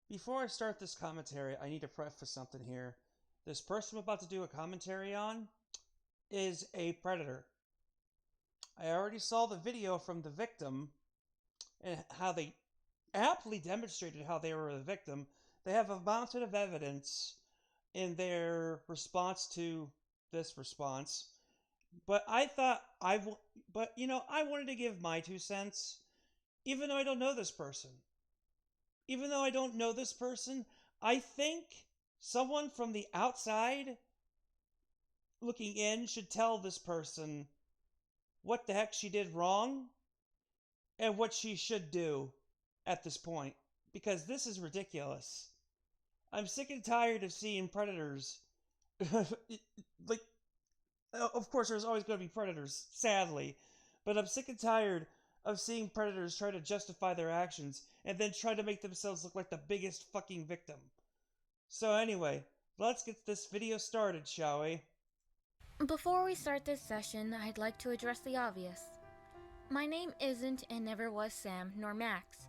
Before I start this commentary, I need to preface something here. This person I'm about to do a commentary on is a predator. I already saw the video from the victim and how they aptly demonstrated how they were the victim. They have a mountain of evidence in their response to this response. But I thought I wanted to give my 2 cents, even though I don't know this person. Even though I don't know this person, I think someone from the outside looking in should tell this person what the heck she did wrong and what she should do at this point, because this is ridiculous. I'm sick and tired of seeing predators. Like, of course, there's always going to be predators, sadly, but I'm sick and tired of seeing predators try to justify their actions and then try to make themselves look like the biggest fucking victim. So anyway, let's get this video started, shall we? Before we start this session, I'd like to address the obvious. My name isn't and never was Sam nor Max.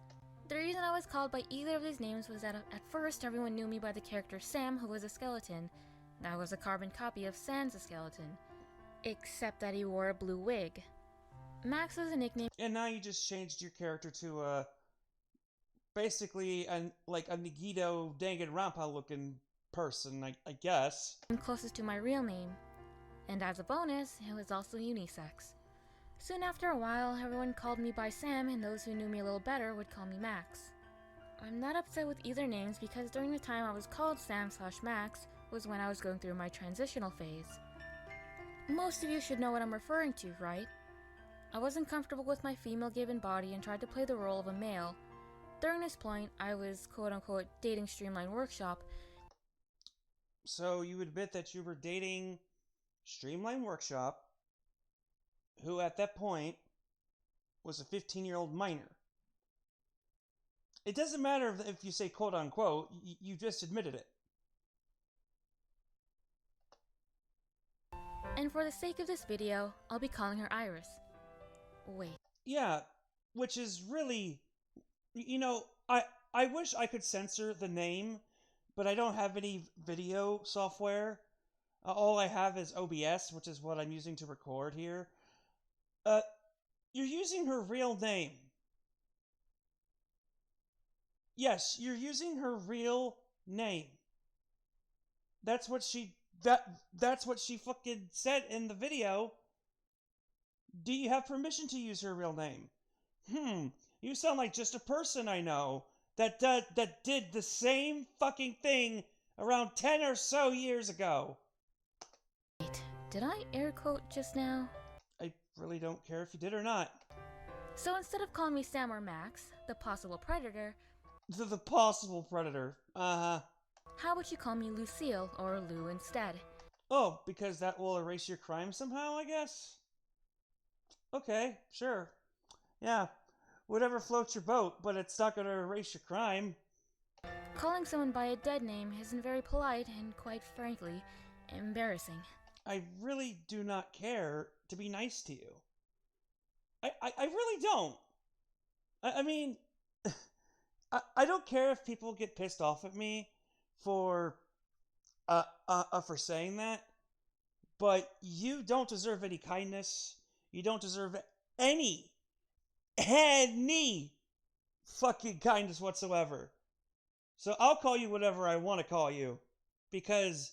The reason I was called by either of these names was that at first everyone knew me by the character Sam, who was a skeleton. I was a carbon copy of Sans the skeleton, except that he wore a blue wig. Max was a nickname. And now you just changed your character to basically a Nagito Danganronpa looking person, I guess. Closest to my real name. And as a bonus, it was also unisex. Soon after a while, everyone called me by Sam, and those who knew me a little better would call me Max. I'm not upset with either names because during the time I was called Sam/Max was when I was going through my transitional phase. Most of you should know what I'm referring to, right? I wasn't comfortable with my female-given body and tried to play the role of a male. During this point, I was quote-unquote dating Streamline Workshop. So you admit that you were dating Streamline Workshop, who at that point was a 15-year-old minor. It doesn't matter if you say quote-unquote, you just admitted it. And for the sake of this video, I'll be calling her Iris. Wait. Yeah, which is really... I wish I could censor the name, but I don't have any video software. All I have is OBS, which is what I'm using to record here. You're using her real name. Yes, you're using her real name. That's what she fucking said in the video. Do you have permission to use her real name? You sound like just a person I know that did the same fucking thing around 10 or so years ago. Wait, did I air quote just now? I really don't care if you did or not. So instead of calling me Sam or Max, the possible predator... The possible predator, uh-huh. How would you call me Lucille or Lou instead? Oh, because that will erase your crime somehow, I guess? Okay, sure. Yeah, whatever floats your boat, but it's not gonna erase your crime. Calling someone by a dead name isn't very polite and, quite frankly, embarrassing. I really do not care to be nice to you. I really don't. I mean, I don't care if people get pissed off at me for saying that, but you don't deserve any kindness. You don't deserve any fucking kindness whatsoever. So I'll call you whatever I want to call you, because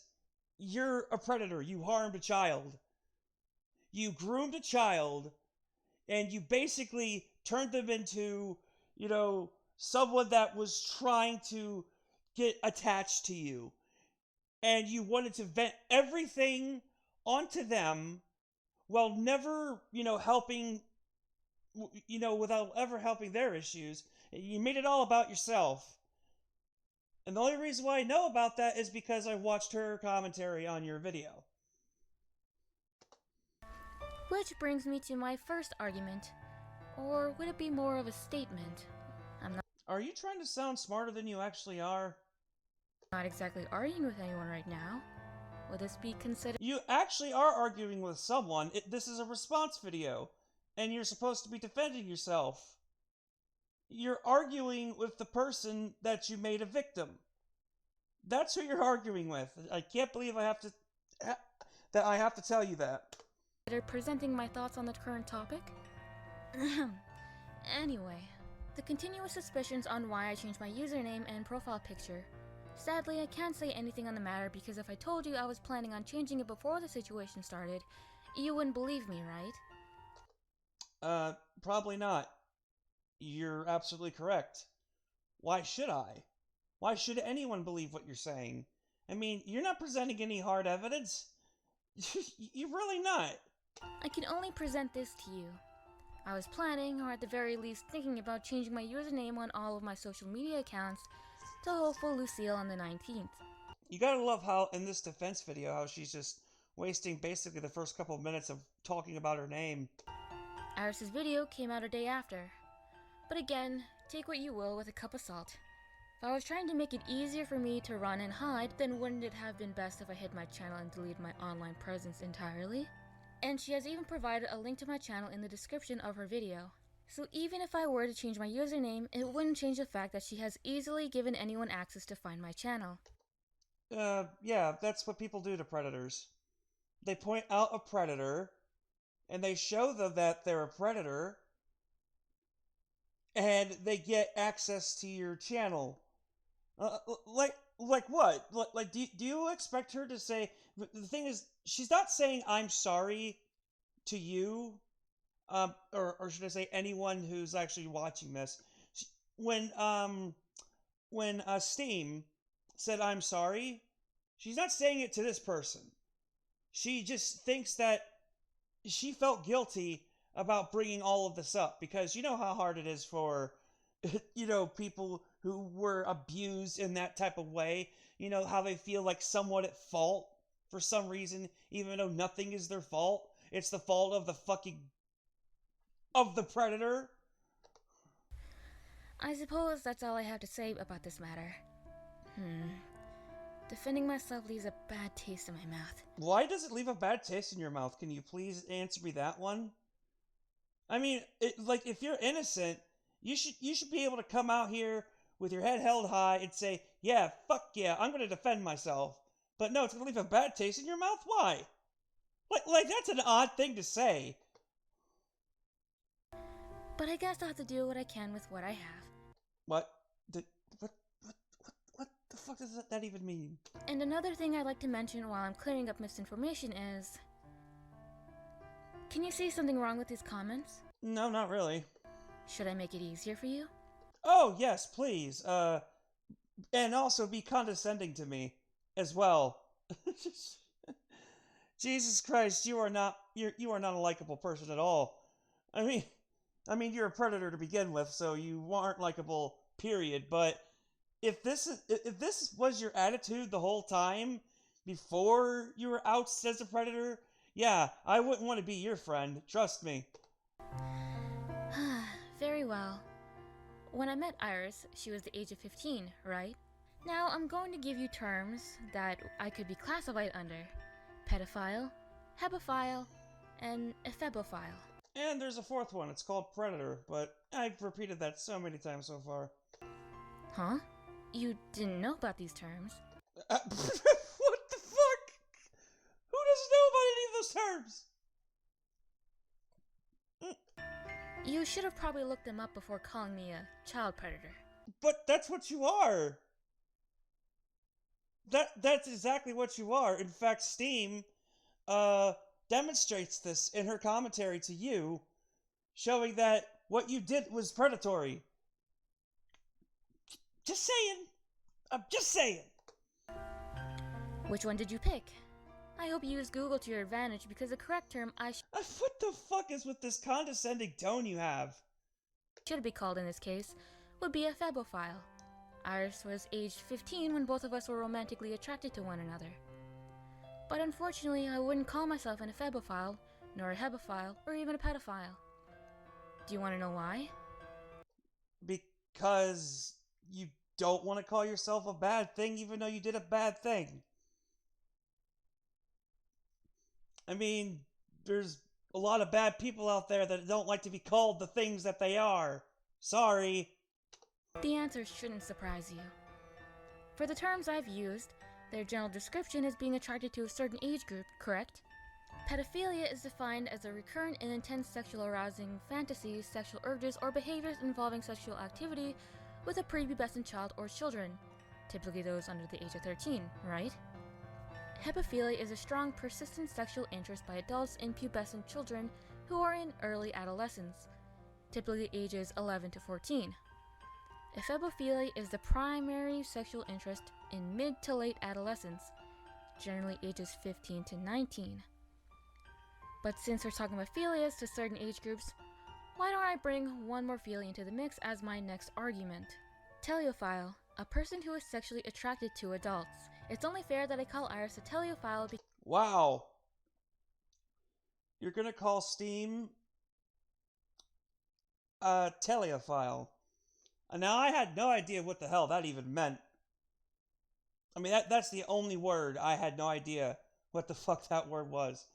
you're a predator. You harmed a child. You groomed a child, and you basically turned them into, someone that was trying to get attached to you. And you wanted to vent everything onto them while never, helping, without ever helping their issues. You made it all about yourself. And the only reason why I know about that is because I watched her commentary on your video. Which brings me to my first argument. Or would it be more of a statement? Are you trying to sound smarter than you actually are? Not exactly arguing with anyone right now. Would this be considered? You actually are arguing with someone. This is a response video, and you're supposed to be defending yourself. You're arguing with the person that you made a victim. That's who you're arguing with. I can't believe that I have to tell you that. Presenting my thoughts on the current topic? Anyway, the continuous suspicions on why I changed my username and profile picture. Sadly, I can't say anything on the matter because if I told you I was planning on changing it before the situation started, you wouldn't believe me, right? Probably not. You're absolutely correct. Why should I? Why should anyone believe what you're saying? I mean, you're not presenting any hard evidence. You're really not. I can only present this to you. I was planning, or at the very least thinking about changing my username on all of my social media accounts to Hopeful Lucille on the 19th. You gotta love how, in this defense video, how she's just wasting basically the first couple of minutes of talking about her name. Iris's video came out a day after. But again, take what you will with a cup of salt. If I was trying to make it easier for me to run and hide, then wouldn't it have been best if I hid my channel and deleted my online presence entirely? And she has even provided a link to my channel in the description of her video. So even if I were to change my username, it wouldn't change the fact that she has easily given anyone access to find my channel. Yeah, that's what people do to predators. They point out a predator, and they show them that they're a predator, and they get access to your channel. Like what? Like, do you expect her to say... The thing is, she's not saying I'm sorry to you, or should I say anyone who's actually watching this. When Steam said I'm sorry, she's not saying it to this person. She just thinks that she felt guilty about bringing all of this up, because you know how hard it is for, people who were abused in that type of way. You know, how they feel like somewhat at fault for some reason, even though nothing is their fault. It's the fault of the predator. I suppose that's all I have to say about this matter. Defending myself leaves a bad taste in my mouth. Why does it leave a bad taste in your mouth? Can you please answer me that one? I mean, if you're innocent, you should be able to come out here with your head held high and say, yeah, fuck yeah, I'm going to defend myself. But no, it's going to leave a bad taste in your mouth? Why? Like that's an odd thing to say. But I guess I'll have to do what I can with what I have. What the fuck does that even mean? And another thing I'd like to mention while I'm clearing up misinformation is... Can you see something wrong with these comments? No, not really. Should I make it easier for you? Oh, yes, please. And also be condescending to me as well. Jesus Christ, you are not a likable person at all. I mean you're a predator to begin with, so you aren't likable, period. But if this was your attitude the whole time before you were ousted as a predator, yeah, I wouldn't want to be your friend. Trust me. Very well. When I met Iris, she was the age of 15, right? Now I'm going to give you terms that I could be classified under. Pedophile, hebophile, and ephebophile. And there's a fourth one. It's called predator, but I've repeated that so many times so far. Huh? You didn't know about these terms? What the fuck? Who doesn't know about any of those terms? You should have probably looked them up before calling me a child predator. But that's what you are. That's exactly what you are. In fact, Steam demonstrates this in her commentary to you, showing that what you did was predatory. Just saying. I'm just saying. Which one did you pick? I hope you use Google to your advantage, because the correct term what the fuck is with this condescending tone you have? Should be called in this case would be a phebophile. Iris was aged 15 when both of us were romantically attracted to one another. But unfortunately, I wouldn't call myself an ephebophile, nor a hebophile, or even a pedophile. Do you want to know why? Because you don't want to call yourself a bad thing even though you did a bad thing. I mean, there's a lot of bad people out there that don't like to be called the things that they are. Sorry. The answer shouldn't surprise you. For the terms I've used, their general description is being attracted to a certain age group, correct? Pedophilia is defined as a recurrent and intense sexual arousing fantasies, sexual urges, or behaviors involving sexual activity with a prepubescent child or children, typically those under the age of 13, right? Hebephilia is a strong, persistent sexual interest by adults in pubescent children who are in early adolescence, typically ages 11 to 14. Ephebophilia is the primary sexual interest in mid to late adolescence, generally ages 15 to 19. But since we're talking about philias to certain age groups, why don't I bring one more philia into the mix as my next argument? Teleophile, a person who is sexually attracted to adults. It's only fair that I call Iris a teleophile because... Wow. You're gonna call Steam a teleophile. Now, I had no idea what the hell that even meant. I mean, that's the only word. I had no idea what the fuck that word was.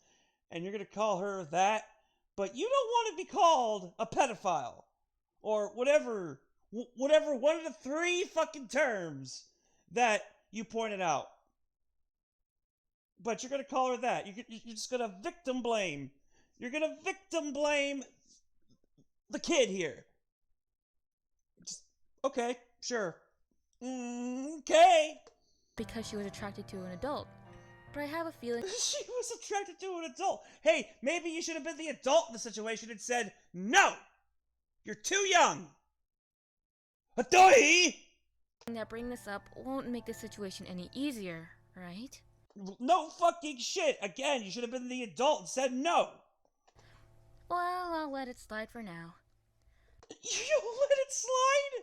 And you're going to call her that, but you don't want to be called a pedophile. Or whatever one of the three fucking terms that you pointed out. But you're going to call her that. You're just going to victim blame. You're going to victim blame the kid here. Just, okay, sure. Okay. Because she was attracted to an adult. But I have a feeling... She was attracted to an adult. Hey, maybe you should have been the adult in the situation and said, no! You're too young! Adoy! That bringing this up won't make the situation any easier, right? No fucking shit! Again, you should have been the adult and said no! Well, I'll let it slide for now. You let it slide?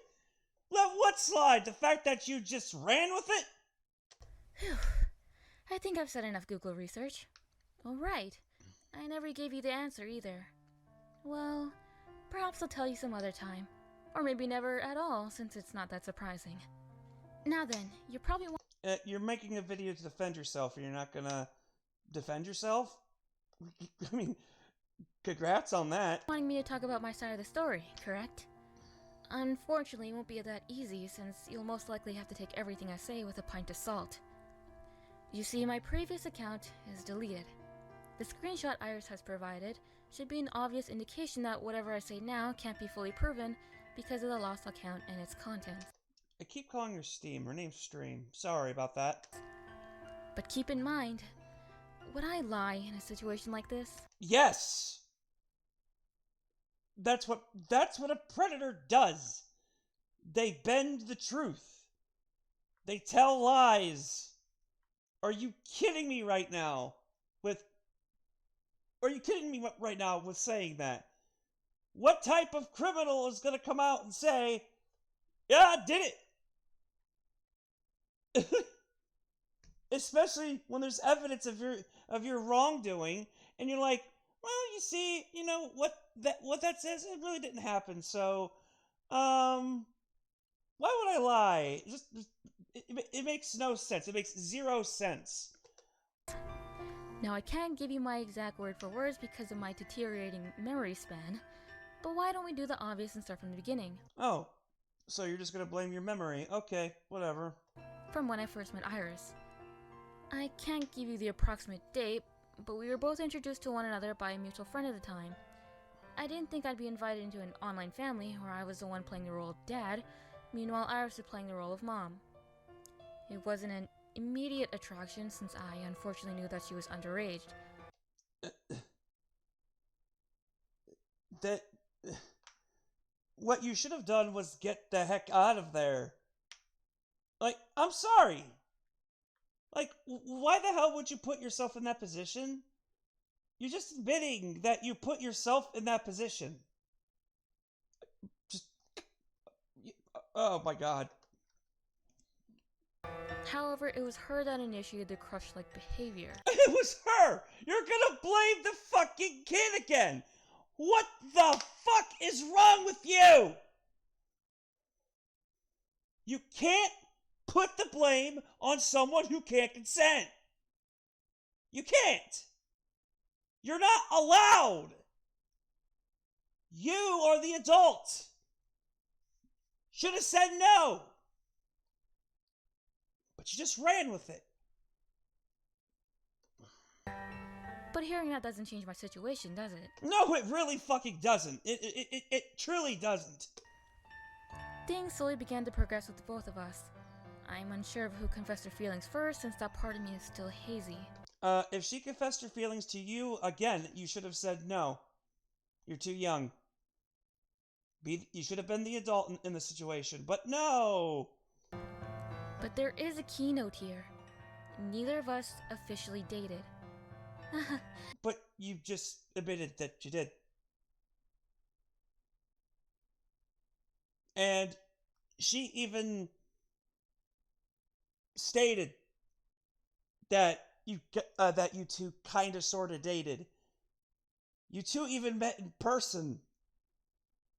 Let what slide? The fact that you just ran with it? Phew. I think I've said enough Google research. Oh, right. I never gave you the answer either. Well, perhaps I'll tell you some other time. Or maybe never at all, since it's not that surprising. Now then, you probably want... You're making a video to defend yourself, and you're not gonna defend yourself? I mean, congrats on that. Wanting me to talk about my side of the story, correct? Unfortunately, it won't be that easy, since you'll most likely have to take everything I say with a pint of salt. You see, my previous account is deleted. The screenshot Iris has provided should be an obvious indication that whatever I say now can't be fully proven because of the lost account and its contents. I keep calling her Steam. Her name's Stream. Sorry about that. But keep in mind, would I lie in a situation like this? Yes! That's what a predator does. They bend the truth. They tell lies. Are you kidding me right now with saying that? What type of criminal is going to come out and say, yeah, I did it? Especially when there's evidence of your wrongdoing and you're like, well, you see, you know what that says, it really didn't happen. So, why would I lie? It makes no sense. It makes zero sense. Now, I can't give you my exact word for words because of my deteriorating memory span, but why don't we do the obvious and start from the beginning? Oh, so you're just gonna blame your memory. Okay, whatever. From when I first met Iris. I can't give you the approximate date, but we were both introduced to one another by a mutual friend at the time. I didn't think I'd be invited into an online family where I was the one playing the role of dad, meanwhile Iris was playing the role of mom. It wasn't an immediate attraction since I unfortunately knew that she was underage. What you should have done was get the heck out of there. Like, I'm sorry. Like, why the hell would you put yourself in that position? You're just admitting that you put yourself in that position. Oh my god. However, it was her that initiated the crush-like behavior. It was her! You're gonna blame the fucking kid again! What the fuck is wrong with you? You can't put the blame on someone who can't consent. You can't. You're not allowed. You are the adult. Should have said no! But you just ran with it. But hearing that doesn't change my situation, does it? No, it really fucking doesn't. It truly doesn't. Things slowly began to progress with both of us. I'm unsure of who confessed her feelings first, since that part of me is still hazy. If she confessed her feelings to you, again, you should have said no. You're too young. You should have been the adult in the situation, but no! But there is a keynote here. Neither of us officially dated. But you just admitted that you did. And she even stated that you two kind of sort of dated. You two even met in person.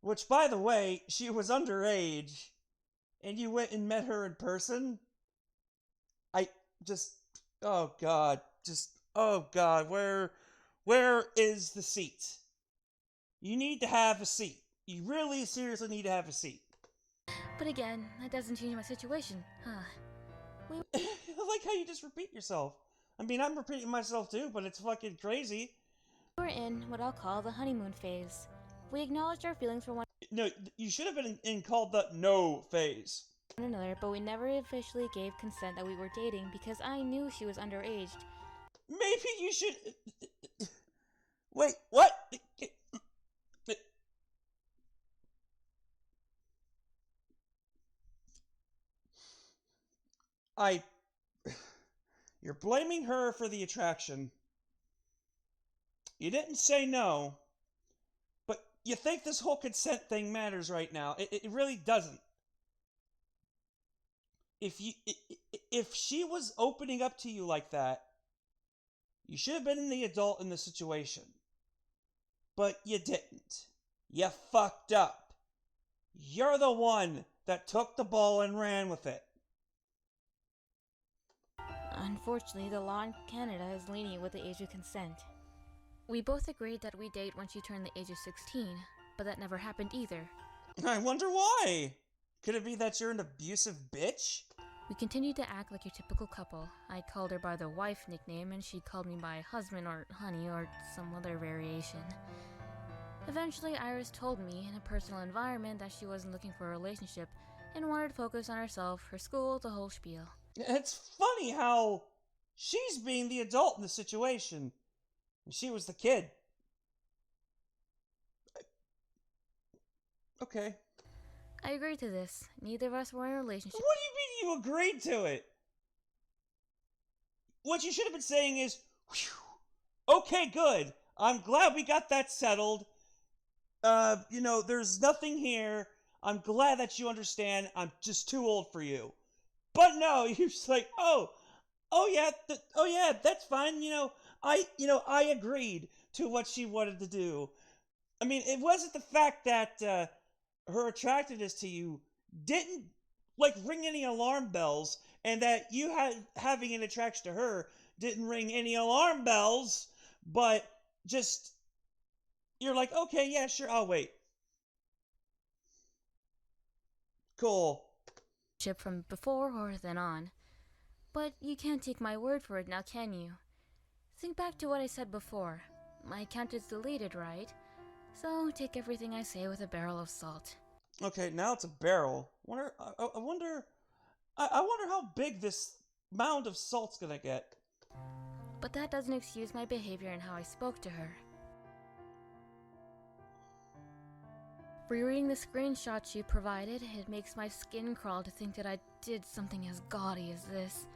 Which, by the way, she was underage. And you went and met her in person? Oh God, where is the seat? You need to have a seat. You really seriously need to have a seat. But again, that doesn't change my situation, huh? I like how you just repeat yourself. I mean, I'm repeating myself too, but it's fucking crazy. We were in what I'll call the honeymoon phase. We acknowledged our feelings for one No, you should have been in called the no phase. another, but we never officially gave consent that we were dating because I knew she was underage. Maybe you should... Wait, what? You're blaming her for the attraction. You didn't say no, but you think this whole consent thing matters right now. It really doesn't. If she was opening up to you like that, you should have been the adult in the situation. But you didn't. You fucked up. You're the one that took the ball and ran with it. Unfortunately, the law in Canada is lenient with the age of consent. We both agreed that we date once you turn the age of 16, but that never happened either. I wonder why. Could it be that you're an abusive bitch? We continued to act like your typical couple. I called her by the wife nickname, and she called me by husband or honey or some other variation. Eventually, Iris told me in a personal environment that she wasn't looking for a relationship and wanted to focus on herself, her school, the whole spiel. It's funny how she's being the adult in the situation. And she was the kid. Okay. I agreed to this. Neither of us were in a relationship. What do you mean you agreed to it? What you should have been saying is, okay, good. I'm glad we got that settled. There's nothing here. I'm glad that you understand. I'm just too old for you. But no, you're just like, oh yeah, that's fine. I agreed to what she wanted to do. I mean, it wasn't the fact that her attractiveness to you didn't ring any alarm bells, and that you having an attraction to her didn't ring any alarm bells, but just you're like, okay, yeah, sure, I'll wait. Cool. From before or then on. But you can't take my word for it now, can you? Think back to what I said before. My account is deleted, right? So take everything I say with a barrel of salt. Okay, now it's a barrel. I wonder how big this mound of salt's gonna get. But that doesn't excuse my behavior and how I spoke to her. Rereading the screenshots you provided, it makes my skin crawl to think that I did something as gaudy as this.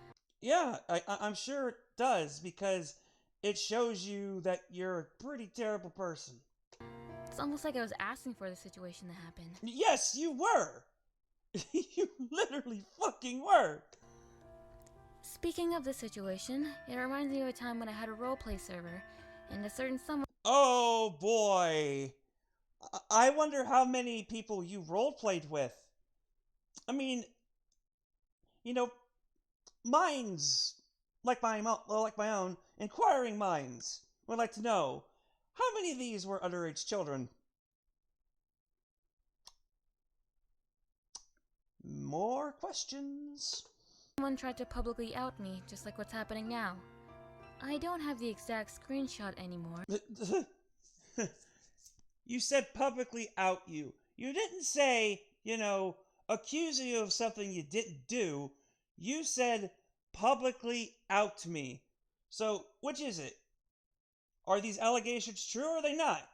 Yeah, I'm sure it does, because it shows you that you're a pretty terrible person. It's almost like I was asking for the situation to happen. Yes, you were! You literally fucking were! Speaking of the situation, it reminds me of a time when I had a roleplay server, and a certain someone... Oh boy! I wonder how many people you roleplayed with. I mean, minds like my own, inquiring minds would like to know how many of these were underage children. More questions. Someone tried to publicly out me, just like what's happening now. I don't have the exact screenshot anymore. You said publicly out you. You didn't say, accuse you of something you didn't do. You said publicly out me. So, which is it? Are these allegations true or are they not?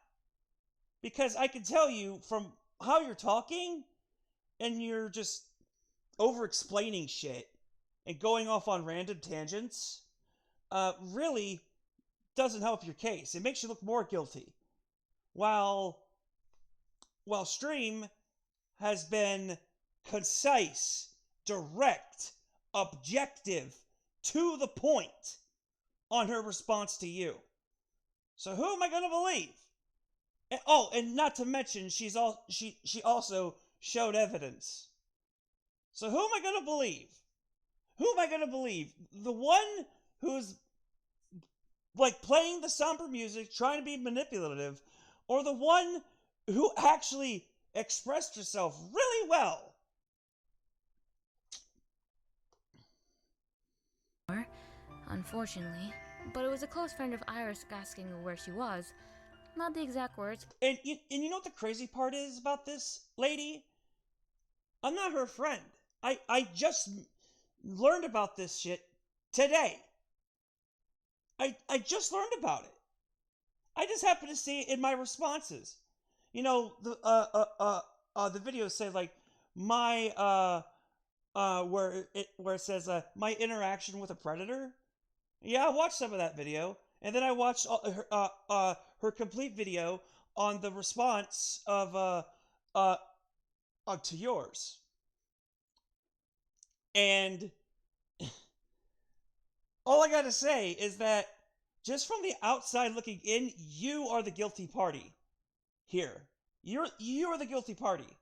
Because I can tell you from how you're talking, and you're just over-explaining shit and going off on random tangents, really doesn't help your case. It makes you look more guilty. While Stream has been concise, direct, objective, to the point on her response to you. So who am I going to believe? And not to mention, she also showed evidence. So who am I going to believe? Who am I going to believe? The one who's playing the somber music, trying to be manipulative, or the one who actually expressed herself really well? Unfortunately, but it was a close friend of Iris asking where she was. Not the exact words. And you know what the crazy part is about this lady? I'm not her friend. I just learned about this shit today. I just learned about it. I just happened to see it in my responses. The videos say my where it says my interaction with a predator. Yeah, I watched some of that video, and then I watched her complete video on the response of to yours. And all I gotta say is that just from the outside looking in, you are the guilty party here. You are the guilty party.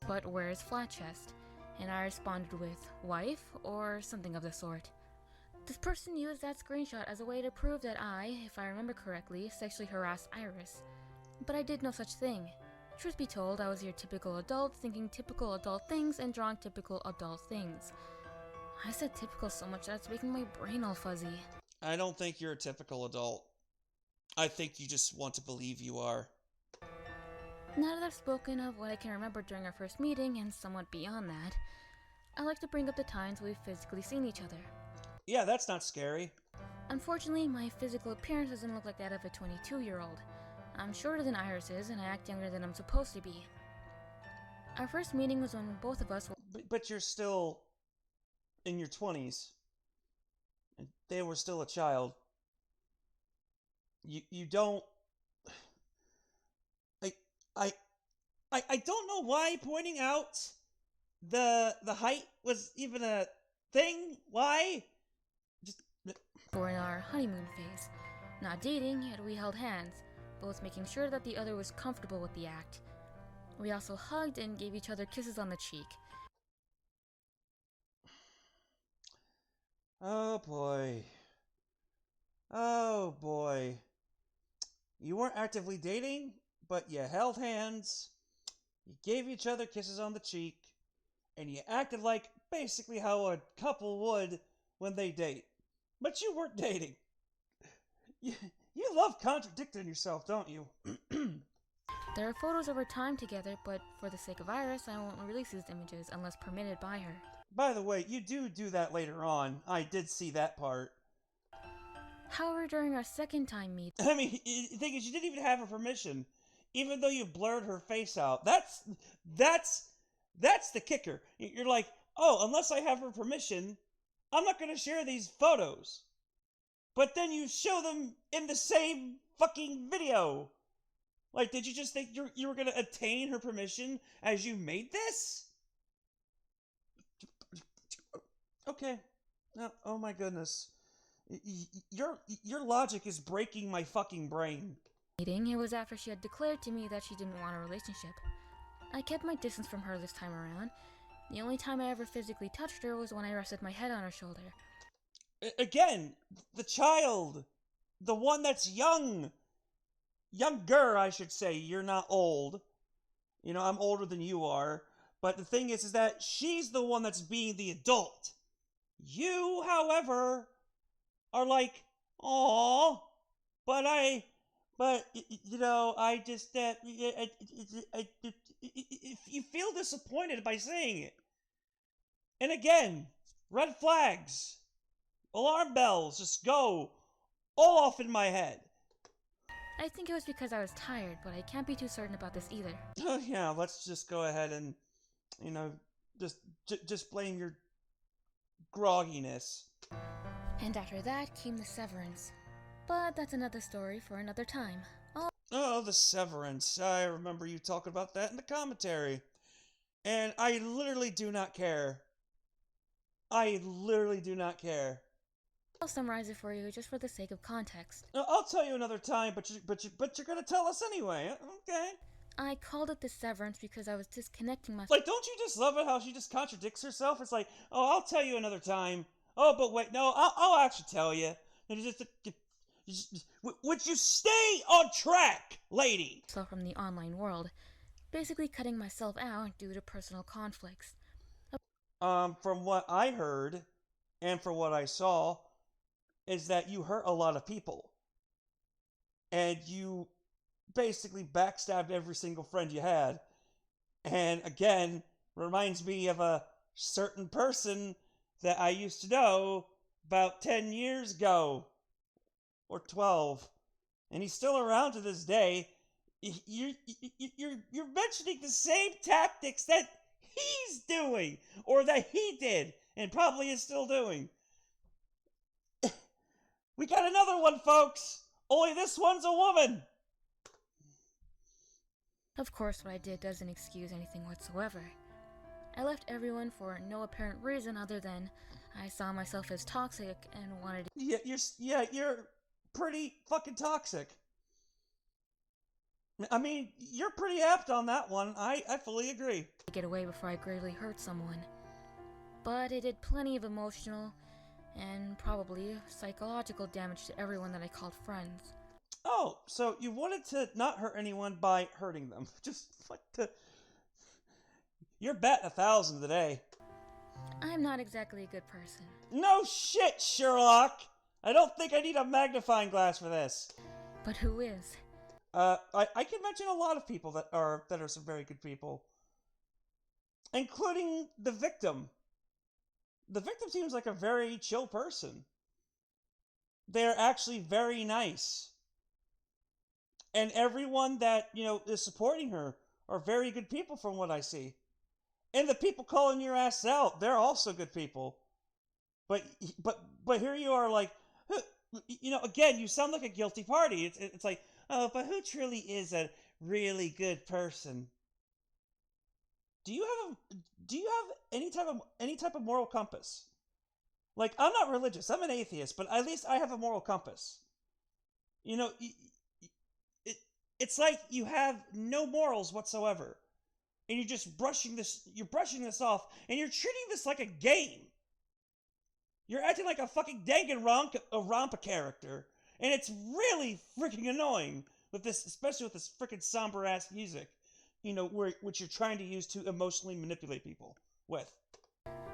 But where's Flat Chest? And I responded with wife or something of the sort. This person used that screenshot as a way to prove that I, if I remember correctly, sexually harassed Iris. But I did no such thing. Truth be told, I was your typical adult thinking typical adult things and drawing typical adult things. I said typical so much that it's making my brain all fuzzy. I don't think you're a typical adult. I think you just want to believe you are. Now that I've spoken of what I can remember during our first meeting and somewhat beyond that, I like to bring up the times we've physically seen each other. Yeah, that's not scary. Unfortunately, my physical appearance doesn't look like that of a 22-year-old. I'm shorter than Iris is, and I act younger than I'm supposed to be. Our first meeting was when both of us were... But you're still in your 20s. And they were still a child. You don't... I don't know why pointing out the height was even a thing. Why? We're in our honeymoon phase. Not dating, yet we held hands, both making sure that the other was comfortable with the act. We also hugged and gave each other kisses on the cheek. Oh boy. Oh boy. You weren't actively dating, but you held hands, you gave each other kisses on the cheek, and you acted like basically how a couple would when they date. But you weren't dating. You love contradicting yourself, don't you? There are photos of our time together, but for the sake of Iris, I won't release these images unless permitted by her. By the way, you do that later on. I did see that part. However, during our second time meet... I mean, the thing is, you didn't even have her permission. Even though you blurred her face out. That's the kicker. You're like, oh, unless I have her permission, I'm not going to share these photos. But then you show them in the same fucking video. Like, did you just think you were going to attain her permission as you made this? Okay. No, oh my goodness. Your logic is breaking my fucking brain. It was after she had declared to me that she didn't want a relationship. I kept my distance from her this time around. The only time I ever physically touched her was when I rested my head on her shoulder. Again, the child. The one that's young. Younger, I should say. You're not old. I'm older than you are. But the thing is that she's the one that's being the adult. You, however, are like, "Aw, but I just, if you feel disappointed by saying it." And again, red flags, alarm bells just go all off in my head. I think it was because I was tired, but I can't be too certain about this either. Oh yeah, let's just go ahead and, just blame your grogginess. And after that came the severance. But that's another story for another time. Oh, the severance. I remember you talking about that in the commentary. And I literally do not care. I literally do not care. I'll summarize it for you just for the sake of context. I'll tell you another time, but you're gonna tell us anyway. Okay. I called it the severance because I was disconnecting myself. Like, don't you just love it how she just contradicts herself? It's like, oh, I'll tell you another time. Oh, but wait, no, I'll actually tell you. Would you stay on track, lady? From the online world, basically cutting myself out due to personal conflicts. From what I heard, and from what I saw, is that you hurt a lot of people. And you basically backstabbed every single friend you had. And again, reminds me of a certain person that I used to know about 10 years ago. Or 12. And he's still around to this day. You're mentioning the same tactics that he's doing. Or that he did. And probably is still doing. We got another one, folks. Only this one's a woman. Of course, what I did doesn't excuse anything whatsoever. I left everyone for no apparent reason other than I saw myself as toxic and wanted to... You're pretty fucking toxic. I mean, you're pretty apt on that one. I fully agree. Get away before I gravely hurt someone. But it did plenty of emotional and probably psychological damage to everyone that I called friends. Oh, so you wanted to not hurt anyone by hurting them. Just like to... You're batting 1,000 today. I'm not exactly a good person. No shit, Sherlock! I don't think I need a magnifying glass for this. But who is? I can mention a lot of people that are some very good people. Including the victim. The victim seems like a very chill person. They're actually very nice. And everyone that, is supporting her are very good people from what I see. And the people calling your ass out, they're also good people. But here you are like, again, you sound like a guilty party. It's like, oh, but who truly is a really good person? Do you have any type of moral compass? Like, I'm not religious. I'm an atheist, but at least I have a moral compass. It's like you have no morals whatsoever. And you're just brushing this off, and you're treating this like a game. You're acting like a fucking Danganronpa character. And it's really freaking annoying with this, especially with this freaking somber ass music. Which you're trying to use to emotionally manipulate people with.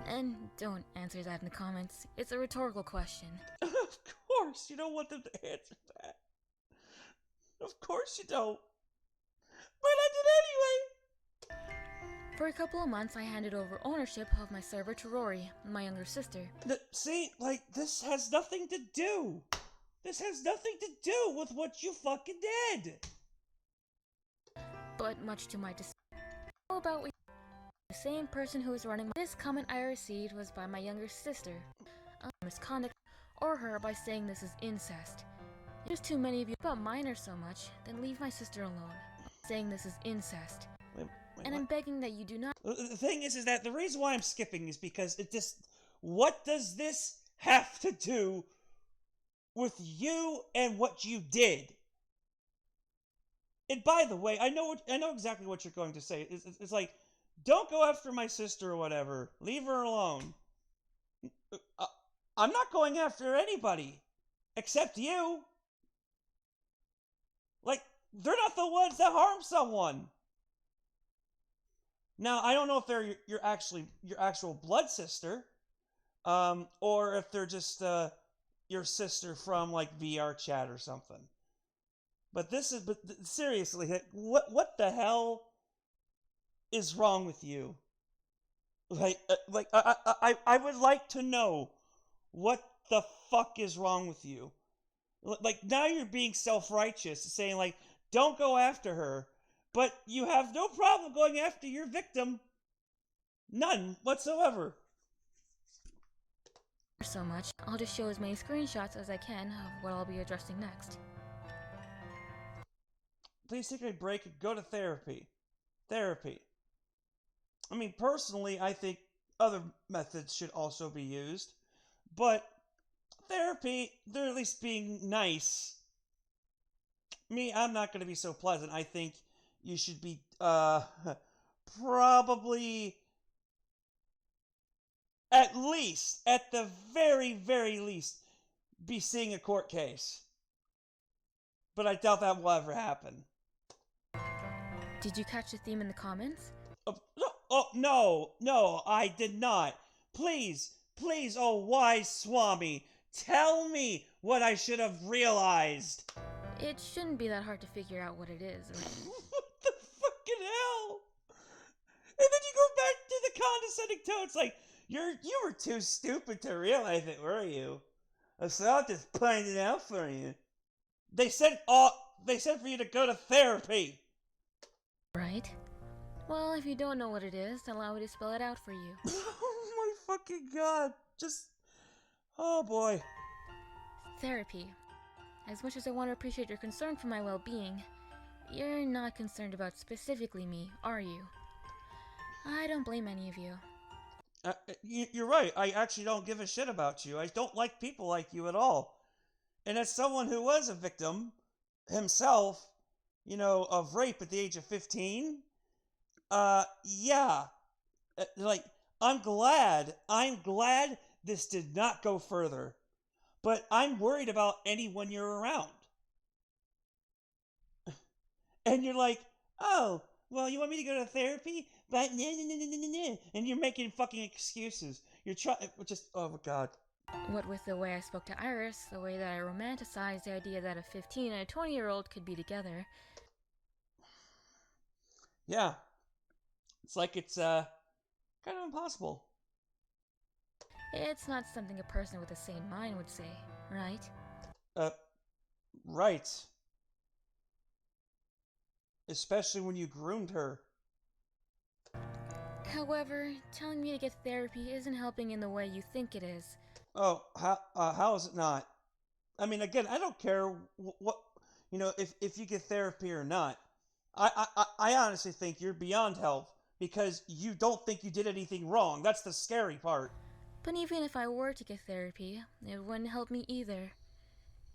And don't answer that in the comments. It's a rhetorical question. Of course, you don't want them to answer that. Of course you don't. But I did anyway. For a couple of months, I handed over ownership of my server to Rory, my younger sister. See, this has nothing to do. This has nothing to do with what you fucking did. But much to my disappointment, the same person who was running this comment I received was by my younger sister. Misconduct or her by saying this is incest. There's too many of you about minors so much, then leave my sister alone. Saying this is incest. Wait, and I'm begging that you do not. The thing is that the reason why I'm skipping is because what does this have to do with you and what you did? And by the way, I know exactly what you're going to say. It's like, don't go after my sister or whatever. Leave her alone. I'm not going after anybody except you. Like, they're not the ones that harm someone. Now, I don't know if they're your actual blood sister, or if they're just your sister from like VR chat or something. But seriously, what the hell is wrong with you? I would like to know what the fuck is wrong with you. Like, now you're being self-righteous, saying like, don't go after her, but you have no problem going after your victim. None whatsoever. So much, I'll just show as many screenshots as I can of what I'll be addressing next. Please take a break and go to therapy. Therapy. I mean, personally, I think other methods should also be used, but therapy, they're at least being nice. Me, I'm not going to be so pleasant. I think you should be, probably, at least, at the very, very least, be seeing a court case. But I doubt that will ever happen. Did you catch the theme in the comments? No, I did not. Please, oh wise Swami, tell me what I should have realized. It shouldn't be that hard to figure out what it is. What the fucking hell? And then you go back to the condescending tone. It's like, you were too stupid to realize it, were you? So I'll just point it out for you. They said for you to go to therapy. Right? Well, if you don't know what it is, allow me to spell it out for you. Oh my fucking god. Oh boy. Therapy. As much as I want to appreciate your concern for my well-being, you're not concerned about specifically me, are you? I don't blame any of you. You're right. I actually don't give a shit about you. I don't like people like you at all. And as someone who was a victim himself, of rape at the age of 15, yeah. Like, I'm glad this did not go further. But I'm worried about anyone you're around. And you're like, oh, well, you want me to go to therapy? But no. And you're making fucking excuses. You're oh my god. What with the way I spoke to Iris, the way that I romanticized the idea that a 15 and a 20-year-old could be together. Yeah. It's like it's, kind of impossible. It's not something a person with a sane mind would say, right? Right. Especially when you groomed her. However, telling me to get therapy isn't helping in the way you think it is. Oh, how is it not? I mean, again, I don't care what, if you get therapy or not. I honestly think you're beyond help because you don't think you did anything wrong. That's the scary part. But even if I were to get therapy, it wouldn't help me either.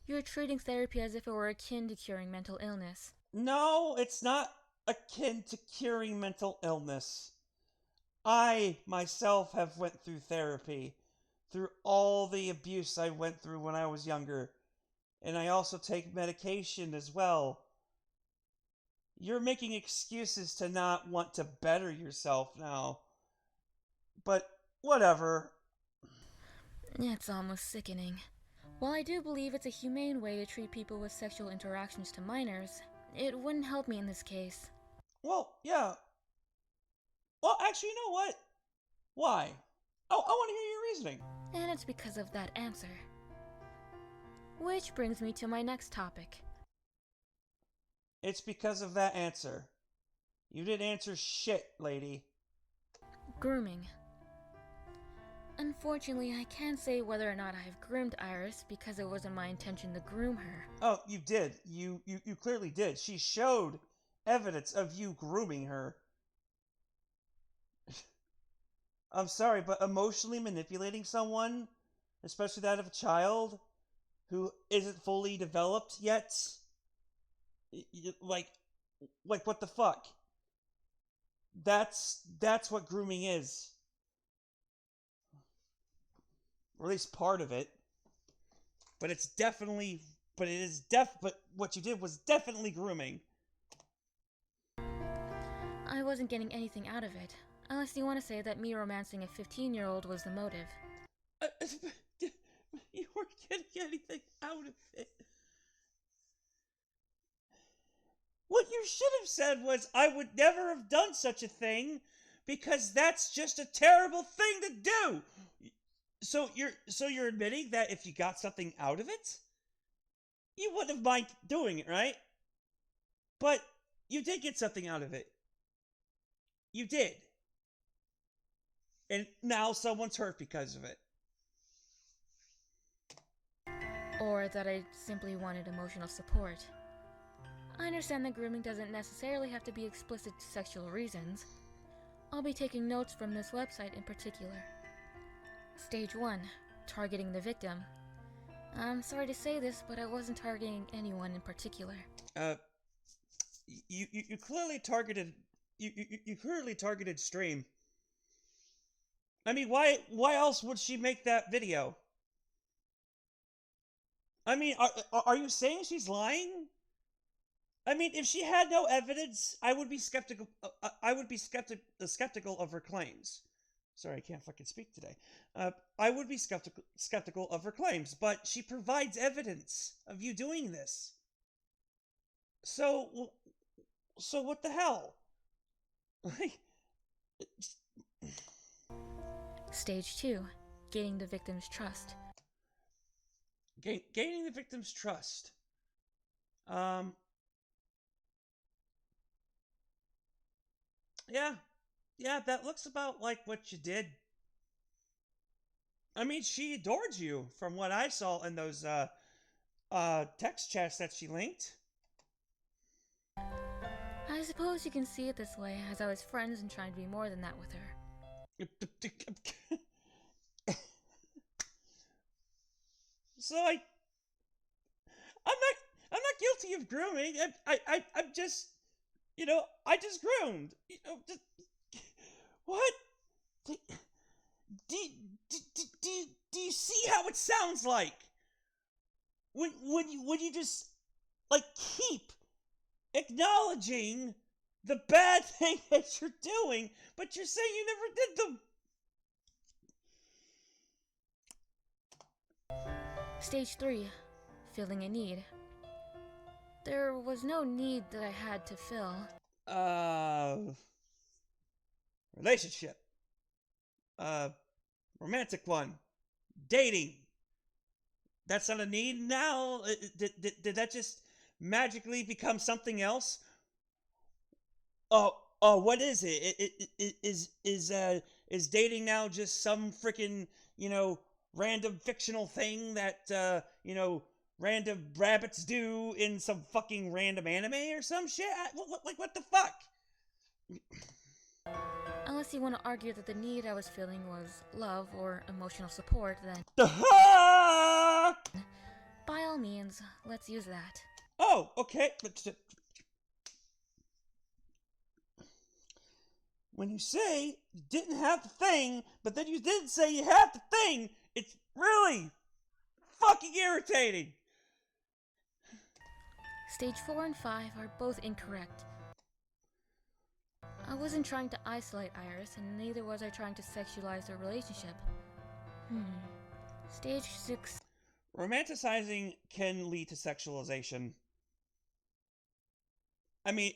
You're treating therapy as if it were akin to curing mental illness. No, it's not akin to curing mental illness. I, myself, have went through therapy. Through all the abuse I went through when I was younger. And I also take medication as well. You're making excuses to not want to better yourself now. But, whatever. It's almost sickening. While I do believe it's a humane way to treat people with sexual interactions to minors, it wouldn't help me in this case. Well, yeah. Well, actually, you know what? Why? Oh, I want to hear your reasoning. And it's because of that answer. Which brings me to my next topic. It's because of that answer. You didn't answer shit, lady. Grooming. Unfortunately, I can't say whether or not I've groomed Iris because it wasn't my intention to groom her. Oh, you did. You clearly did. She showed evidence of you grooming her. I'm sorry, but emotionally manipulating someone, especially that of a child who isn't fully developed yet, like what the fuck? That's what grooming is. Or at least part of it. But what you did was definitely grooming. I wasn't getting anything out of it, unless you want to say that me romancing a 15-year-old was the motive. You weren't getting anything out of it. What you should have said was, I would never have done such a thing, because that's just a terrible thing to do. So you're admitting that if you got something out of it, you wouldn't have mind doing it, right? But you did get something out of it. You did. And now someone's hurt because of it. Or that I simply wanted emotional support. I understand that grooming doesn't necessarily have to be explicit to sexual reasons. I'll be taking notes from this website in particular. Stage 1. Targeting the victim. I'm sorry to say this, but I wasn't targeting anyone in particular. You clearly targeted... You clearly targeted Stream. I mean, why else would she make that video? I mean, are you saying she's lying? I mean, if she had no evidence, I would be skeptical. I would be skeptical of her claims. Sorry, I can't fucking speak today. I would be skeptical of her claims, but she provides evidence of you doing this. So what the hell? Stage 2. Gaining the victim's trust. Gaining the victim's trust. Yeah, that looks about like what you did. I mean, she adored you from what I saw in those text chats that she linked. I suppose you can see it this way, as I was friends and trying to be more than that with her. So I'm not guilty of grooming. I'm just, I just groomed. What? Do you see how it sounds like? When you just, like, keep acknowledging the bad thing that you're doing, but you're saying you never did them. Stage 3. Filling a need. There was no need that I had to fill. Relationship. Romantic one. Dating. That's not a need now? Did that just magically become something else? What is it? Is dating now just some freaking, random fictional thing that, random rabbits do in some fucking random anime or some shit? What the fuck? Unless you want to argue that the need I was feeling was love or emotional support, then by all means, let's use that. Oh, okay. When you say you didn't have the thing, but then you didn't say you had the thing, it's really fucking irritating. Stage 4 and 5 are both incorrect. I wasn't trying to isolate Iris, and neither was I trying to sexualize their relationship. Stage 6. Romanticizing can lead to sexualization. I mean,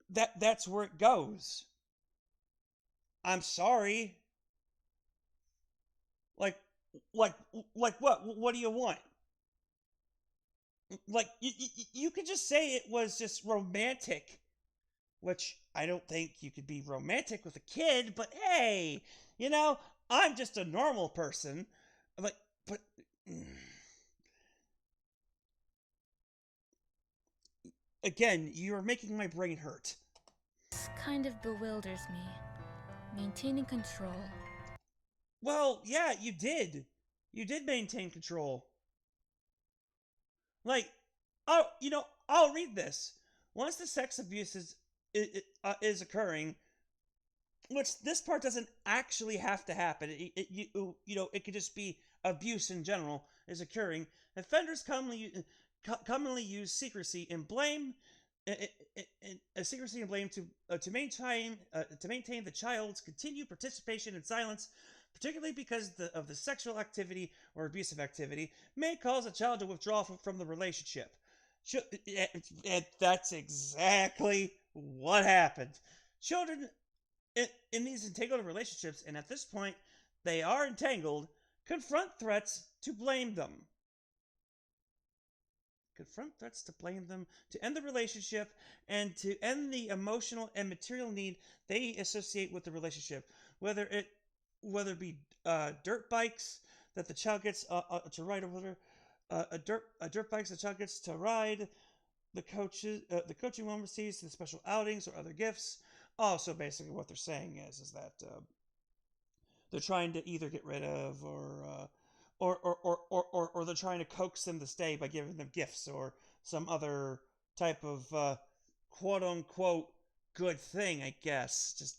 that's where it goes. I'm sorry. Like what? What do you want? Like, you could just say it was just romantic, which I don't think you could be romantic with a kid, but hey, I'm just a normal person. But again, you're making my brain hurt. This kind of bewilders me. Maintaining control. Well, yeah, you did. You did maintain control. Like, I'll read this. Once the sex abuse is occurring, which this part doesn't actually have to happen. It could just be abuse in general is occurring. Offenders commonly use secrecy and blame secrecy and blame to maintain the child's continued participation in silence, particularly because of the sexual activity or abusive activity, may cause a child to withdraw from the relationship. And that's exactly what happened. Children in these entangled relationships, and at this point they are entangled, confront threats to blame them. Confront threats to blame them, to end the relationship, and to end the emotional and material need they associate with the relationship. Whether it be dirt bikes that the child gets to ride, or whether a dirt bikes the child gets to ride, the coaching one receives, the special outings or other gifts. Oh, so basically, what they're saying is that they're trying to either get rid of or they're trying to coax them to stay by giving them gifts or some other type of quote unquote good thing, I guess. Just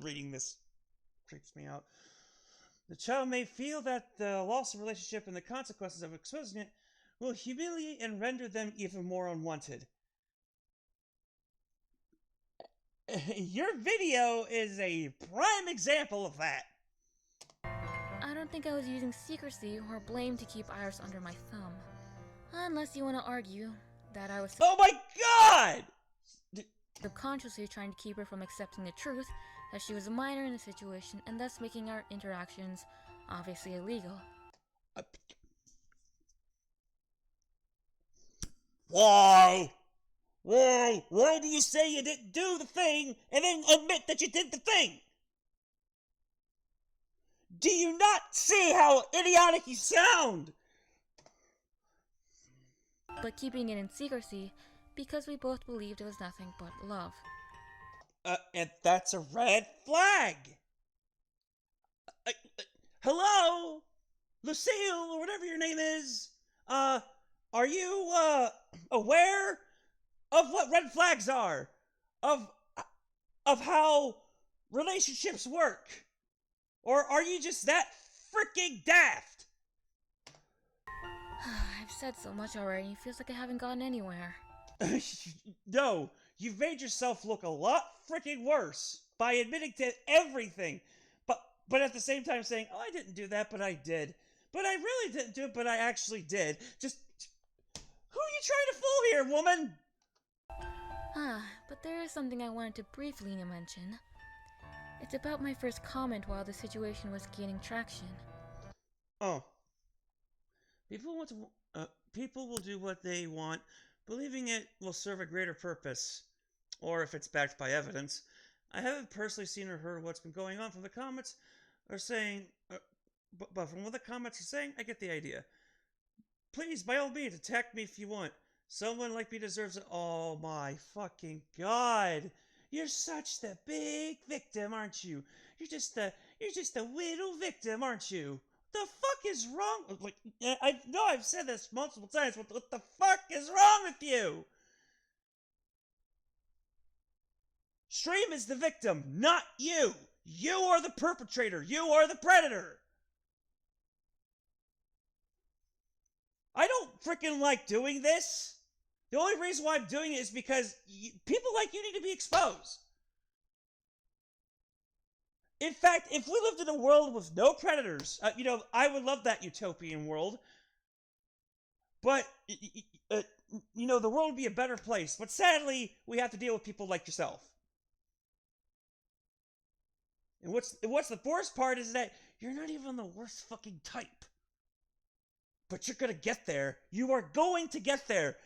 reading this creeps me out. The child may feel that the loss of relationship and the consequences of exposing it will humiliate and render them even more unwanted. Your video is a prime example of that. I don't think I was using secrecy or blame to keep Iris under my thumb. Unless you want to argue that I was Oh my god! subconsciously trying to keep her from accepting the truth that she was a minor in the situation and thus making our interactions obviously illegal. Why? Why do you say you didn't do the thing and then admit that you did the thing? Do you not see how idiotic you sound? But keeping it in secrecy because we both believed it was nothing but love. And that's a red flag. Hello? Lucille, or whatever your name is. Are you, aware of what red flags are? Of how relationships work? Or are you just that freaking daft? I've said so much already, it feels like I haven't gotten anywhere. No, you've made yourself look a lot freaking worse by admitting to everything. But at the same time saying, oh, I didn't do that, but I did. But I really didn't do it, but I actually did. Just, who are you trying to fool here, woman? But there is something I wanted to briefly mention. It's about my first comment while the situation was gaining traction. Oh. People will do what they want, believing it will serve a greater purpose, or if it's backed by evidence. I haven't personally seen or heard what's been going on from the comments, or saying, but from what the comments are saying, I get the idea. Please, by all means, attack me if you want. Someone like me deserves it. Oh my fucking god! You're such the big victim, aren't you? You're just the little victim, aren't you? The fuck is wrong? Like, I know I've said this multiple times, but what the fuck is wrong with you? Stream is the victim, not you. You are the perpetrator. You are the predator. I don't freaking like doing this. The only reason why I'm doing it is because people like you need to be exposed. In fact, if we lived in a world with no predators, I would love that utopian world. But, the world would be a better place. But sadly, we have to deal with people like yourself. And what's the worst part is that you're not even the worst fucking type. But you're gonna get there. You are going to get there.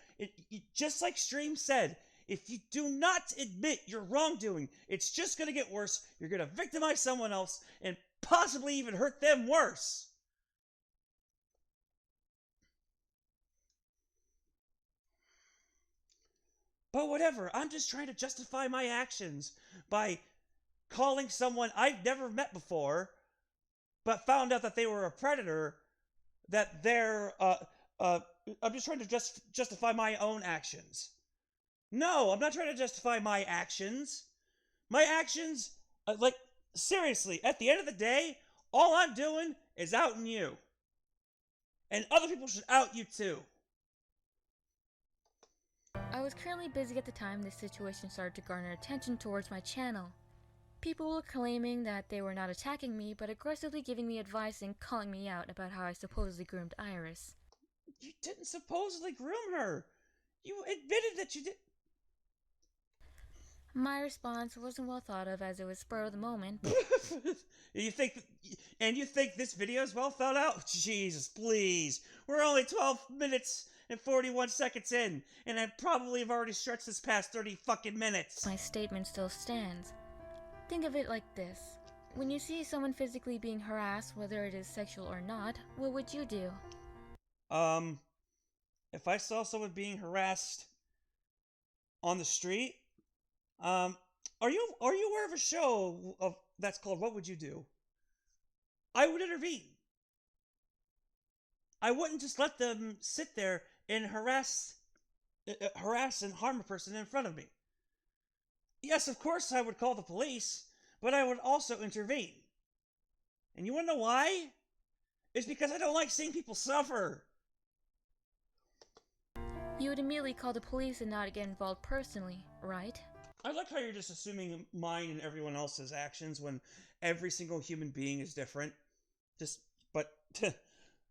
Just like Stream said, if you do not admit your wrongdoing, it's just gonna get worse. You're gonna victimize someone else and possibly even hurt them worse. But whatever, I'm just trying to justify my actions by calling someone I've never met before, but found out that they were a predator, that they're, I'm just trying to justify my own actions. No, I'm not trying to justify my actions. My actions, seriously, at the end of the day, all I'm doing is outing you. And other people should out you too. I was currently busy at the time this situation started to garner attention towards my channel. People were claiming that they were not attacking me, but aggressively giving me advice and calling me out about how I supposedly groomed Iris. You didn't supposedly groom her. You admitted that you did. My response wasn't well thought of as it was spur of the moment. You think this video is well thought out? Jesus, please. We're only 12 minutes and 41 seconds in, and I probably have already stretched this past 30 fucking minutes. My statement still stands. Think of it like this. When you see someone physically being harassed, whether it is sexual or not, what would you do? If I saw someone being harassed on the street, are you aware of a show that's called What Would You Do? I would intervene. I wouldn't just let them sit there and harass and harm a person in front of me. Yes, of course I would call the police, but I would also intervene. And you want to know why? It's because I don't like seeing people suffer. You would immediately call the police and not get involved personally, right? I like how you're just assuming mine and everyone else's actions when every single human being is different.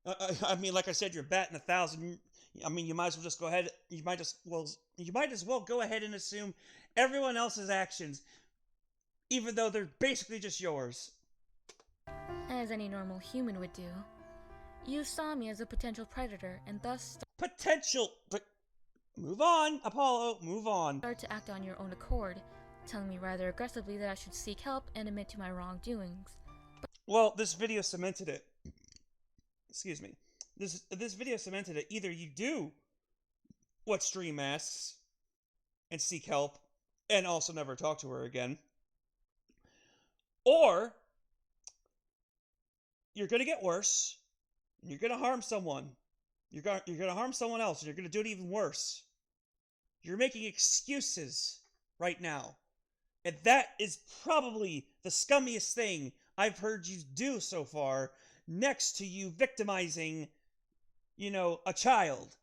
I mean, like I said, you're batting 1,000. I mean, you might as well just go ahead. You might as well go ahead and assume everyone else's actions, even though they're basically just yours. As any normal human would do. You saw me as a potential predator, and thus Potential, but move on, Apollo, move on. started to act on your own accord, telling me rather aggressively that I should seek help and admit to my wrongdoings. Well, this video cemented it. Excuse me. This video cemented it. Either you do what Stream asks and seek help and also never talk to her again, or you're going to get worse. You're going to harm someone. You're going to harm someone else, and you're going to do it even worse. You're making excuses right now. And that is probably the scummiest thing I've heard you do so far, next to you victimizing, a child.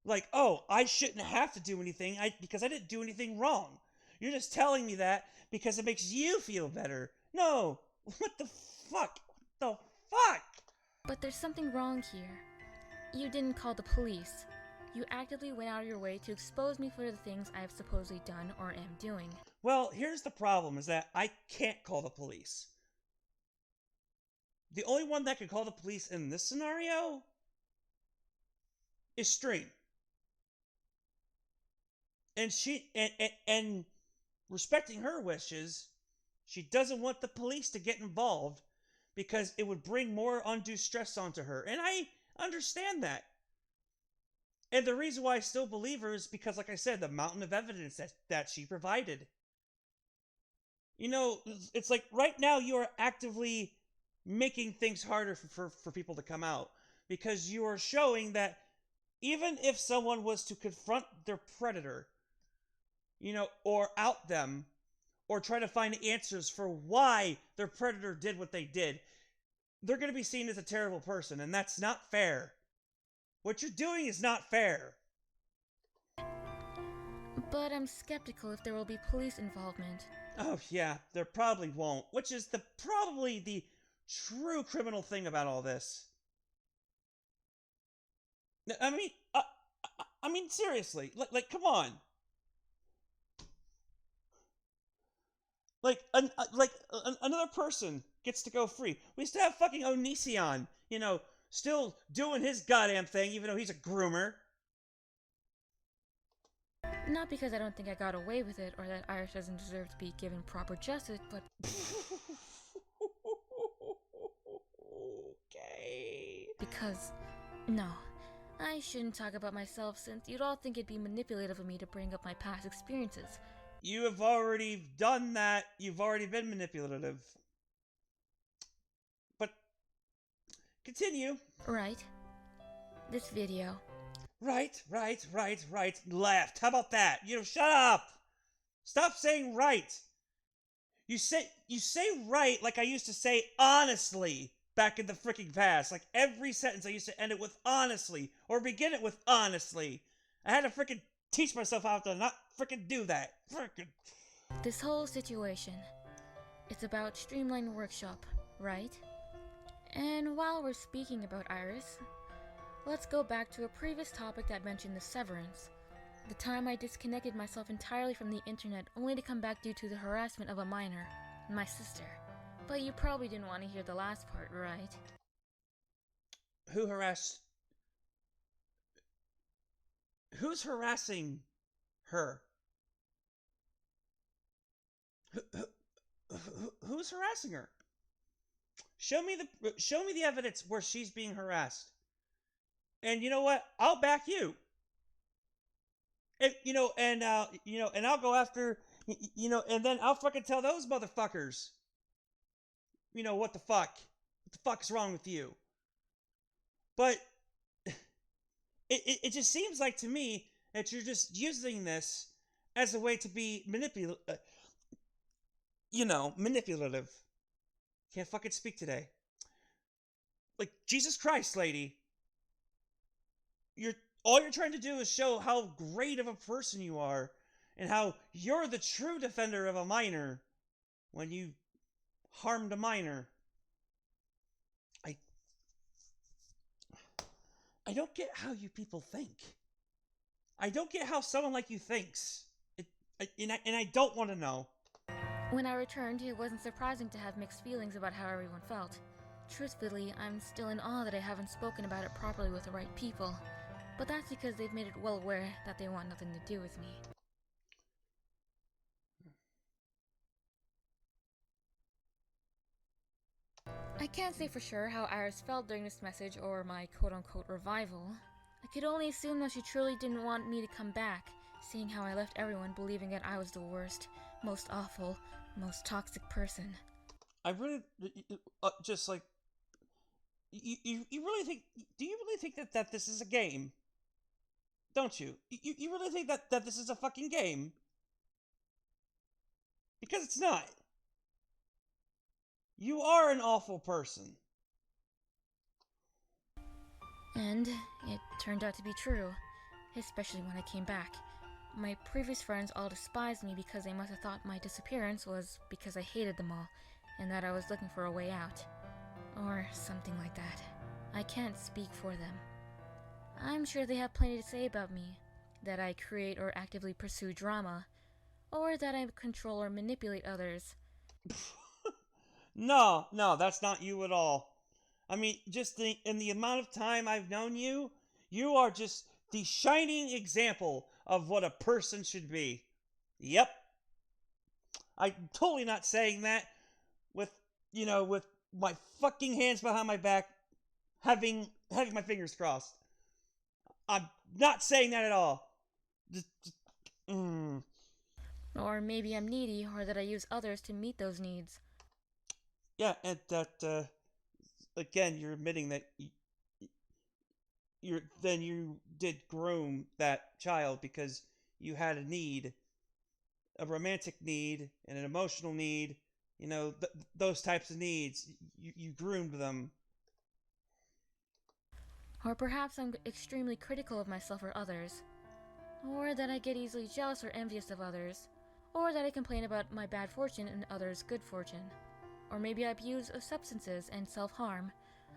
Like, oh, I shouldn't have to do anything because I didn't do anything wrong. You're just telling me that because it makes you feel better. No, what the fuck? What the fuck? But there's something wrong here. You didn't call the police. You actively went out of your way to expose me for the things I have supposedly done or am doing. Well, here's the problem, is that I can't call the police. The only one that can call the police in this scenario is Stream. And and respecting her wishes, she doesn't want the police to get involved because it would bring more undue stress onto her. And I understand that. And the reason why I still believe her is because, like I said, the mountain of evidence that she provided. It's like right now you are actively making things harder for people to come out, because you are showing that even if someone was to confront their predator, or out them, or try to find answers for why their predator did what they did, they're going to be seen as a terrible person, and that's not fair. What you're doing is not fair. But I'm skeptical if there will be police involvement. Oh yeah, there probably won't, which is probably the true criminal thing about all this. I mean, seriously, like, come on. Another person gets to go free. We still have fucking Onision, still doing his goddamn thing, even though he's a groomer. Not because I don't think I got away with it or that Iris doesn't deserve to be given proper justice, but Okay. because, no, I shouldn't talk about myself since you'd all think it'd be manipulative of me to bring up my past experiences. You have already done that. You've already been manipulative. But continue. Right. This video. Right. Left. How about that? Shut up. Stop saying right. You say right like I used to say honestly back in the freaking past. Like every sentence I used to end it with honestly or begin it with honestly. I had a freaking teach myself how to not freaking do that. Freaking. This whole situation, it's about Streamline Workshop, right? And while we're speaking about Iris, let's go back to a previous topic that mentioned the severance. The time I disconnected myself entirely from the internet only to come back due to the harassment of a minor, my sister. But you probably didn't want to hear the last part, right? Who harassed? Who's harassing her? Who's harassing her? Show me the evidence where she's being harassed. And you know what? I'll back you. And and I'll go after and then I'll fucking tell those motherfuckers. What the fuck? What the fuck is wrong with you? But it just seems like to me that you're just using this as a way to be manipulative. Can't fucking speak today. Like, Jesus Christ, lady. All you're trying to do is show how great of a person you are and how you're the true defender of a minor when you harmed a minor. I don't get how you people think. I don't get how someone like you thinks. And I don't want to know. When I returned, it wasn't surprising to have mixed feelings about how everyone felt. Truthfully, I'm still in awe that I haven't spoken about it properly with the right people. But that's because they've made it well aware that they want nothing to do with me. I can't say for sure how Iris felt during this message or my quote-unquote revival. I could only assume that she truly didn't want me to come back, seeing how I left everyone believing that I was the worst, most awful, most toxic person. I really, just like, you really think, do you really think that this is a game? Don't you? You really think that this is a fucking game? Because it's not. You are an awful person. And it turned out to be true, especially when I came back. My previous friends all despised me because they must have thought my disappearance was because I hated them all, and that I was looking for a way out. Or something like that. I can't speak for them. I'm sure they have plenty to say about me, that I create or actively pursue drama, or that I control or manipulate others. No, that's not you at all. I mean, just in the amount of time I've known you, you are just the shining example of what a person should be. Yep. I'm totally not saying that with my fucking hands behind my back, having my fingers crossed. I'm not saying that at all. Or maybe I'm needy, or that I use others to meet those needs. Yeah, and that, again, you're admitting that you did groom that child because you had a need, a romantic need, and an emotional need, those types of needs. You groomed them. Or perhaps I'm extremely critical of myself or others. Or that I get easily jealous or envious of others. Or that I complain about my bad fortune and others' good fortune. Or maybe I abuse of substances and self-harm.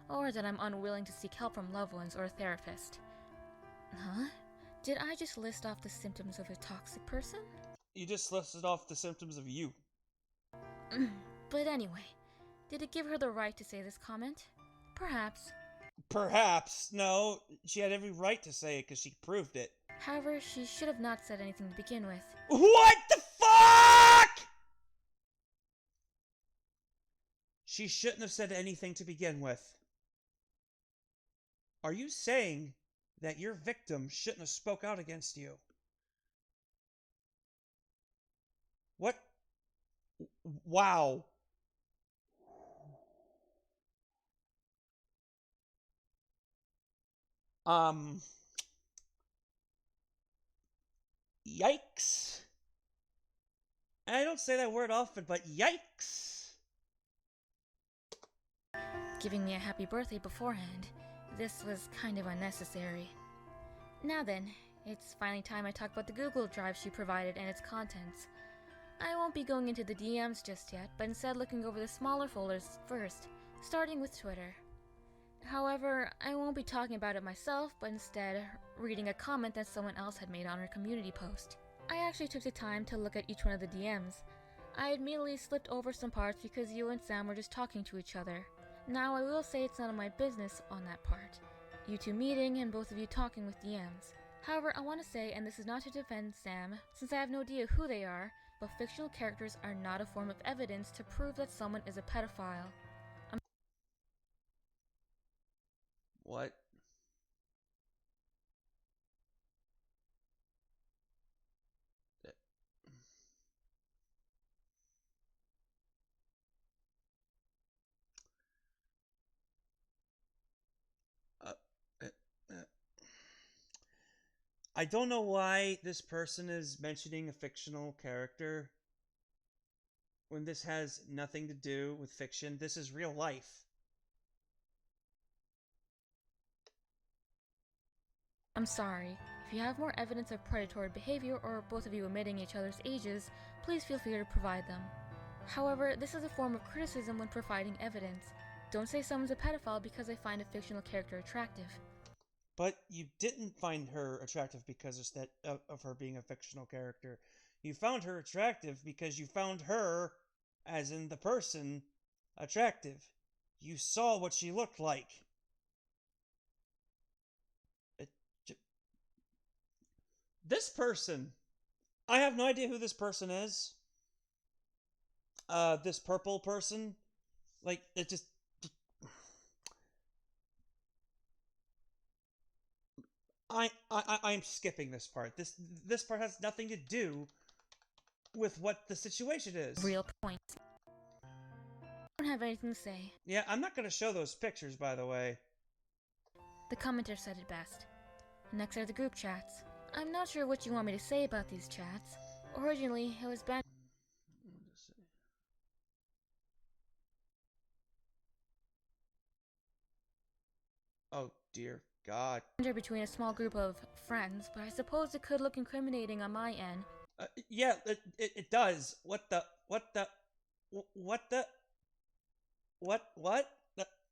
Or that I'm unwilling to seek help from loved ones or a therapist. Huh? Did I just list off the symptoms of a toxic person? You just listed off the symptoms of you. But anyway, did it give her the right to say this comment? Perhaps. Perhaps. No, she had every right to say it because she proved it. However, she should have not said anything to begin with. What the fuck?! She shouldn't have said anything to begin with. Are you saying that your victim shouldn't have spoke out against you? What? Wow. Yikes. I don't say that word often, but yikes. Giving me a happy birthday beforehand. This was kind of unnecessary. Now then, It's finally time I talk about the Google Drive she provided and its contents. I won't be going into the DMs just yet, but instead looking over the smaller folders first, starting with Twitter. However, I won't be talking about it myself, but instead reading a comment that someone else had made on her community post. I actually took the time to look at each one of the DMs. I immediately slipped over some parts because you and Sam were just talking to each other. Now I will say it's none of my business on that part. You two meeting and both of you talking with DMs. However, I want to say, and this is not to defend Sam, since I have no idea who they are, but fictional characters are not a form of evidence to prove that someone is a pedophile. What? Uh, uh, uh. I don't know why this person is mentioning a fictional character when this has nothing to do with fiction. This is real life. I'm sorry. If you have more evidence of predatory behavior or both of you omitting each other's ages, please feel free to provide them. However, this is a form of criticism when providing evidence. Don't say someone's a pedophile because they find a fictional character attractive. But you didn't find her attractive because of her being a fictional character. You found her attractive because you found her, as in the person, attractive. You saw what she looked like. This person, I have no idea who this person is. This purple person, like, it just... I'm skipping this part. This part has nothing to do with what the situation is. Real point. I don't have anything to say. Yeah, I'm not going to show those pictures, by the way. The commenter said it best. Next are the group chats. I'm not sure what you want me to say about these chats. Originally, it was banned. Oh, dear God. Between a small group of friends, but I suppose it could look incriminating on my end. Yeah, it does. What the?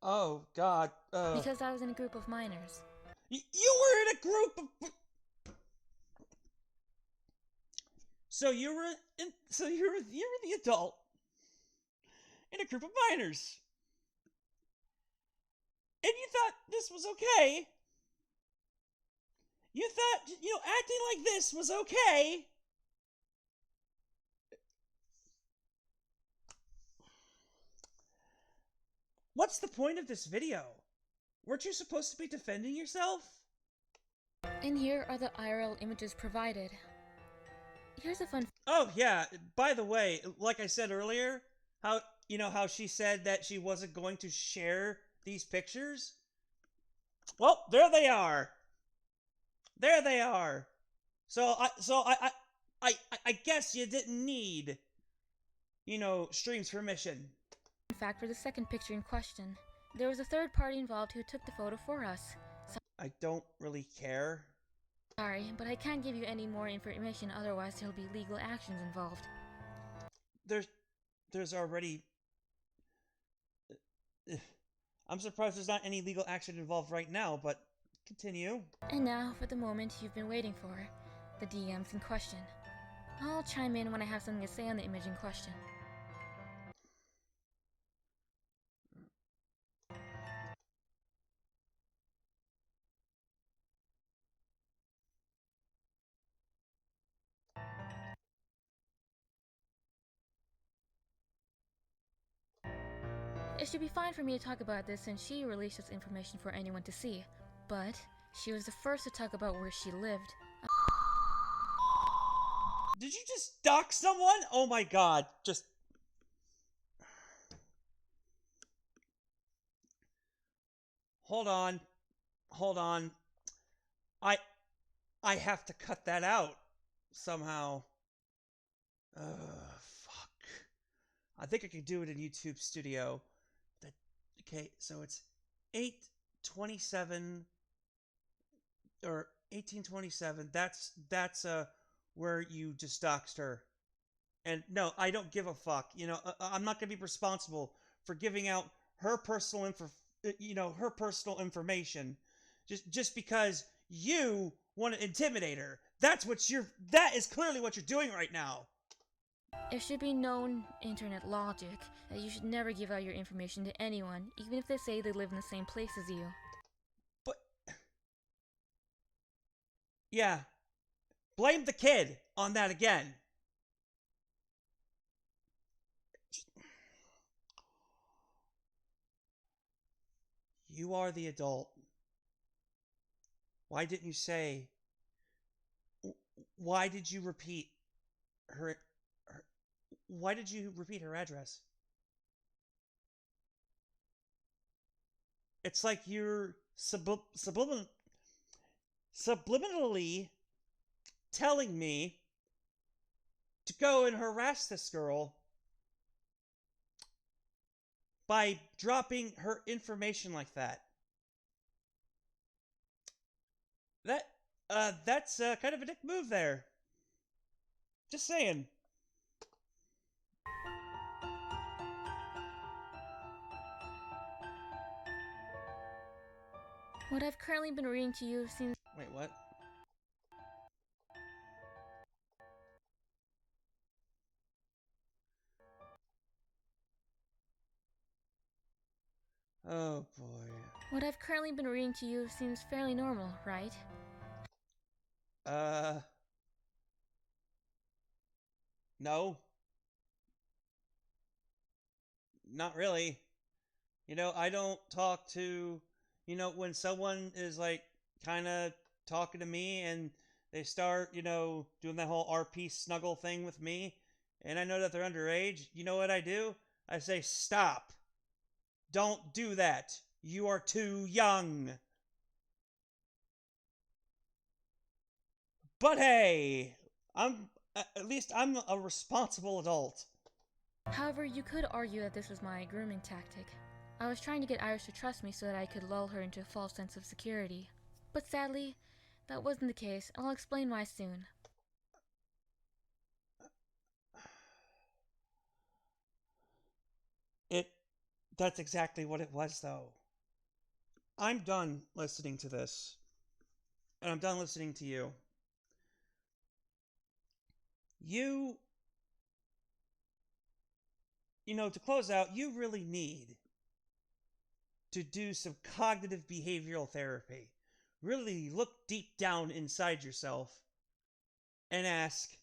Oh, God. Because I was in a group of minors. You were in a group of... So you were the adult in a group of minors. And you thought this was okay. You thought, acting like this was okay. What's the point of this video? Weren't you supposed to be defending yourself? And here are the IRL images provided. Here's a fun... Oh, yeah. By the way, like I said earlier, how she said that she wasn't going to share these pictures? Well, there they are. There they are. So I guess you didn't need, Stream's permission. In fact, for the second picture in question, there was a third party involved who took the photo for us. So I don't really care. Sorry, but I can't give you any more information, otherwise there'll be legal actions involved. There's already... I'm surprised there's not any legal action involved right now, but continue. And now, for the moment you've been waiting for, the DMs in question. I'll chime in when I have something to say on the image in question. It should be fine for me to talk about this since she released this information for anyone to see, but she was the first to talk about where she lived. Did you just dox someone? Oh my God, just... Hold on. I have to cut that out somehow. Fuck. I think I can do it in YouTube Studio. Okay, so it's 8:27 or 1827. That's where you just doxed her. And no, I don't give a fuck. I'm not going to be responsible for giving out her personal her personal information just because you want to intimidate her. That is clearly what you're doing right now. It should be known internet logic that you should never give out your information to anyone, even if they say they live in the same place as you. But yeah, blame the kid on that again. You are the adult. Why didn't you say? Why did you repeat her why did you repeat her address? It's like you're subliminally telling me to go and harass this girl by dropping her information like that. That's kind of a dick move there. Just saying. What I've currently been reading to you seems... Wait, what? Oh boy. What I've currently been reading to you seems fairly normal, right? No. Not really. I don't talk to, when someone is like kind of talking to me and they start, doing that whole RP snuggle thing with me, and I know that they're underage, you know what I do? I say, stop. Don't do that. You are too young. But hey, at least I'm a responsible adult. However, you could argue that this was my grooming tactic. I was trying to get Iris to trust me so that I could lull her into a false sense of security. But sadly, that wasn't the case, and I'll explain why soon. That's exactly what it was, though. I'm done listening to this. And I'm done listening to you. To close out, you really need to do some cognitive behavioral therapy. Really look deep down inside yourself and ask,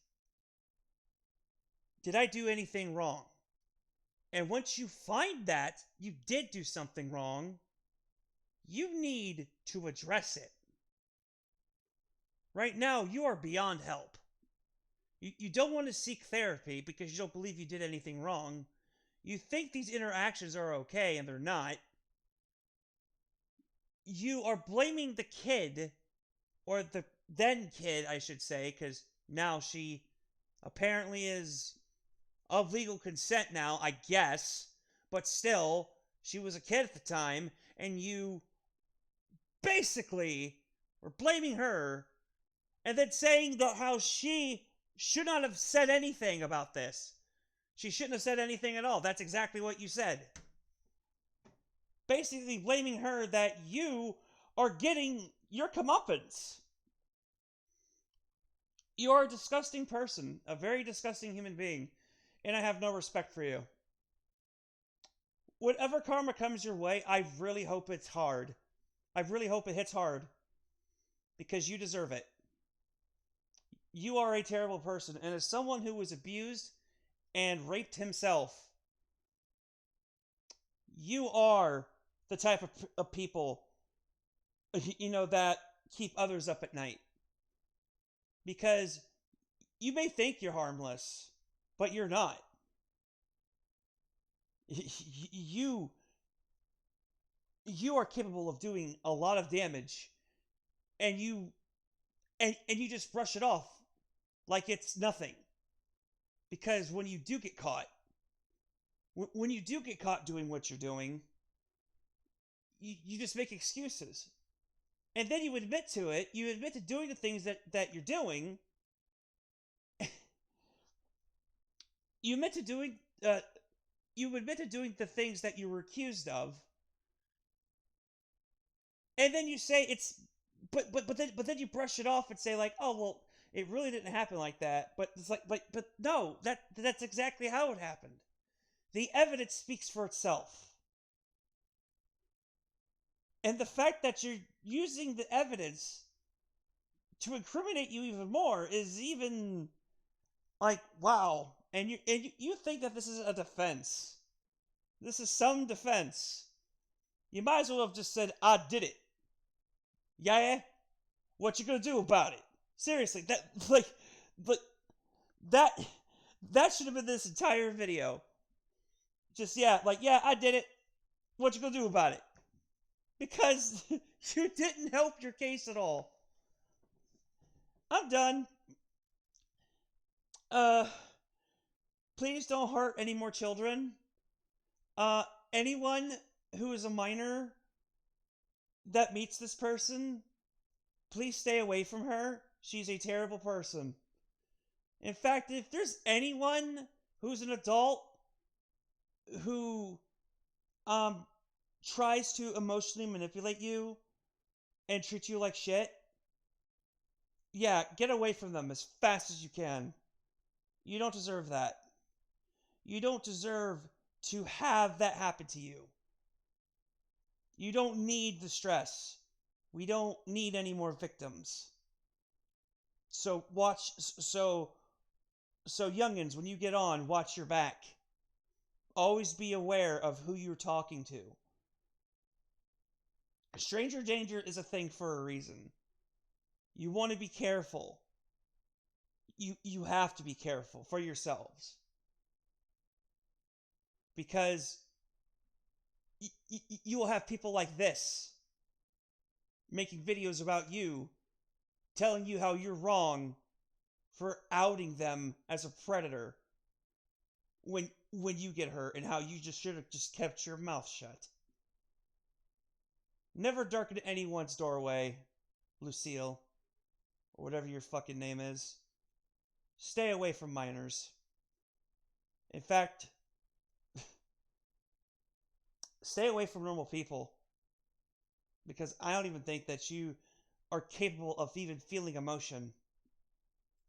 did I do anything wrong? And once you find that you did do something wrong, you need to address it. Right now, you are beyond help. You don't want to seek therapy because you don't believe you did anything wrong. You think these interactions are okay, and they're not. You are blaming the kid, or the then kid, I should say, because now she apparently is of legal consent now, I guess. But still, she was a kid at the time, and you basically were blaming her, and then saying that how she should not have said anything about this. She shouldn't have said anything at all. That's exactly what you said. Basically blaming her that you are getting your comeuppance. You are a disgusting person, a very disgusting human being, and I have no respect for you. Whatever karma comes your way, I really hope it's hard. I really hope it hits hard, because you deserve it. You are a terrible person, and as someone who was abused and raped himself, you are the type of people, that keep others up at night. Because you may think you're harmless, but you're not. You are capable of doing a lot of damage, and you just brush it off like it's nothing. Because when you do get caught, doing what you're doing, you just make excuses. and then you admit to it, you admit to doing the things that you're doing, you admit to doing, you admit to doing the things that you were accused of, and then you say it's, but then you brush it off and say like, oh well, it really didn't happen like that. But it's like, but no, that's exactly how it happened. The evidence speaks for itself. And the fact that you're using the evidence to incriminate you even more is even like, wow. And you think that this is a defense. This is some defense. You might as well have just said, I did it. Yeah? What you gonna do about it? Seriously, like that that should have been this entire video. Just yeah, I did it. What you gonna do about it? Because you didn't help your case at all. I'm done. Uh, please don't hurt any more children. Uh, anyone who is a minor that meets this person, please stay away from her. She's a terrible person. In fact, if there's anyone who's an adult who um tries to emotionally manipulate you and treat you like shit, yeah, get away from them as fast as you can. You don't deserve that. You don't deserve to have that happen to you. You don't need the stress. We don't need any more victims. So youngins, when you get on, watch your back. Always be aware of who you're talking to. Stranger danger is a thing for a reason. You want to be careful. You have to be careful for yourselves. Because you will have people like this making videos about you, telling you how you're wrong for outing them as a predator when you get hurt, and how you just should have just kept your mouth shut. Never darken anyone's doorway, Lucille, or whatever your fucking name is. Stay away from minors. In fact, stay away from normal people. Because I don't even think that you are capable of even feeling emotion.